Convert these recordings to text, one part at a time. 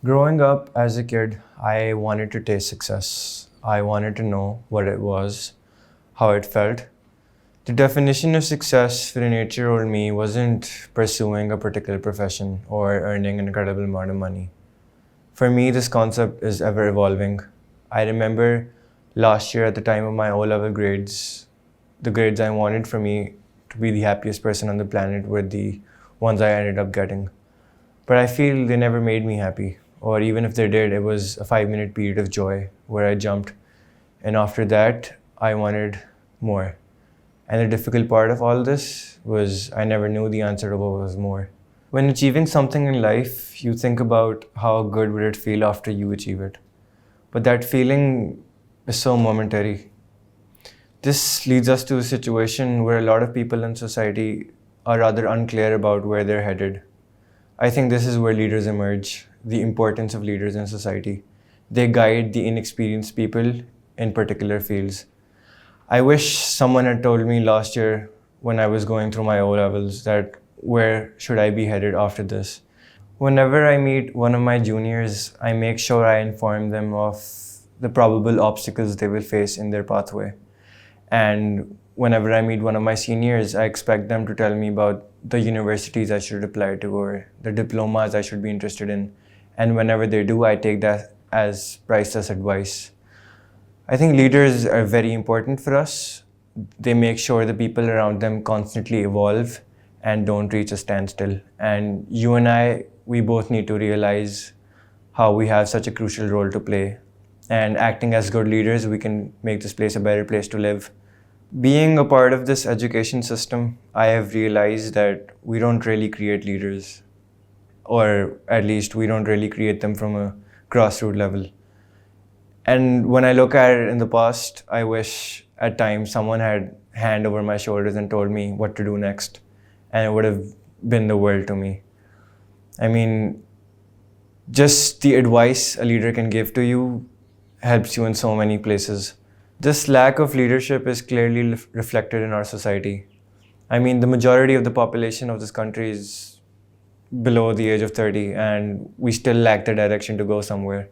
Growing up as a kid, I wanted to taste success. I wanted to know what it was, how it felt. The definition of success for an 8-year-old me wasn't pursuing a particular profession or earning an incredible amount of money. For me, this concept is ever evolving. I remember last year at the time of my O-level grades, the grades I wanted for me to be the happiest person on the planet were the ones I ended up getting. But I feel they never made me happy. Or even if they did, it was a 5-minute period of joy where I jumped. And after that, I wanted more. And the difficult part of all this was I never knew the answer to what was more. When achieving something in life, you think about how good would it feel after you achieve it. But that feeling is so momentary. This leads us to a situation where a lot of people in society are rather unclear about where they're headed. I think this is where leaders emerge, the importance of leaders in society. They guide the inexperienced people in particular fields. I wish someone had told me last year when I was going through my O-levels that where should I be headed after this. Whenever I meet one of my juniors, I make sure I inform them of the probable obstacles they will face in their pathway. And whenever I meet one of my seniors, I expect them to tell me about the universities I should apply to or the diplomas I should be interested in. And whenever they do, I take that as priceless advice. I think leaders are very important for us. They make sure the people around them constantly evolve and don't reach a standstill. And you and I, we both need to realize how we have such a crucial role to play. And acting as good leaders, we can make this place a better place to live. Being a part of this education system, I have realized that we don't really create leaders, or at least we don't really create them from a grassroots level. And when I look at it in the past, I wish at times someone had hand over my shoulders and told me what to do next, and it would have been the world to me. I mean, just the advice a leader can give to you helps you in so many places. This lack of leadership is clearly reflected in our society. I mean, the majority of the population of this country is below the age of 30, and we still lack the direction to go somewhere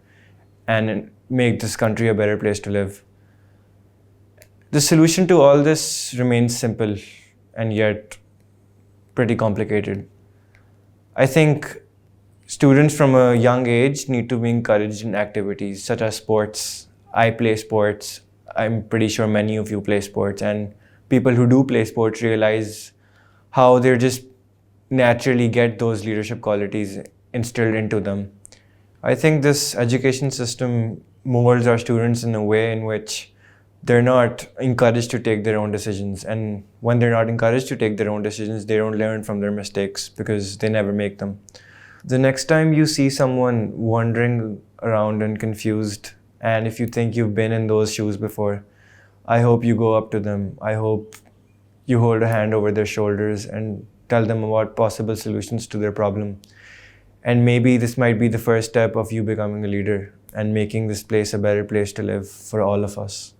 and make this country a better place to live. The solution to all this remains simple and yet pretty complicated. I think students from a young age need to be encouraged in activities such as sports. I play sports. I'm pretty sure many of you play sports, and people who do play sports realize how they just naturally get those leadership qualities instilled into them. I think this education system molds our students in a way in which they're not encouraged to take their own decisions. And when they're not encouraged to take their own decisions, they don't learn from their mistakes because they never make them. The next time you see someone wandering around and confused, and if you think you've been in those shoes before, I hope you go up to them. I hope you hold a hand over their shoulders and tell them about possible solutions to their problem. And maybe this might be the first step of you becoming a leader and making this place a better place to live for all of us.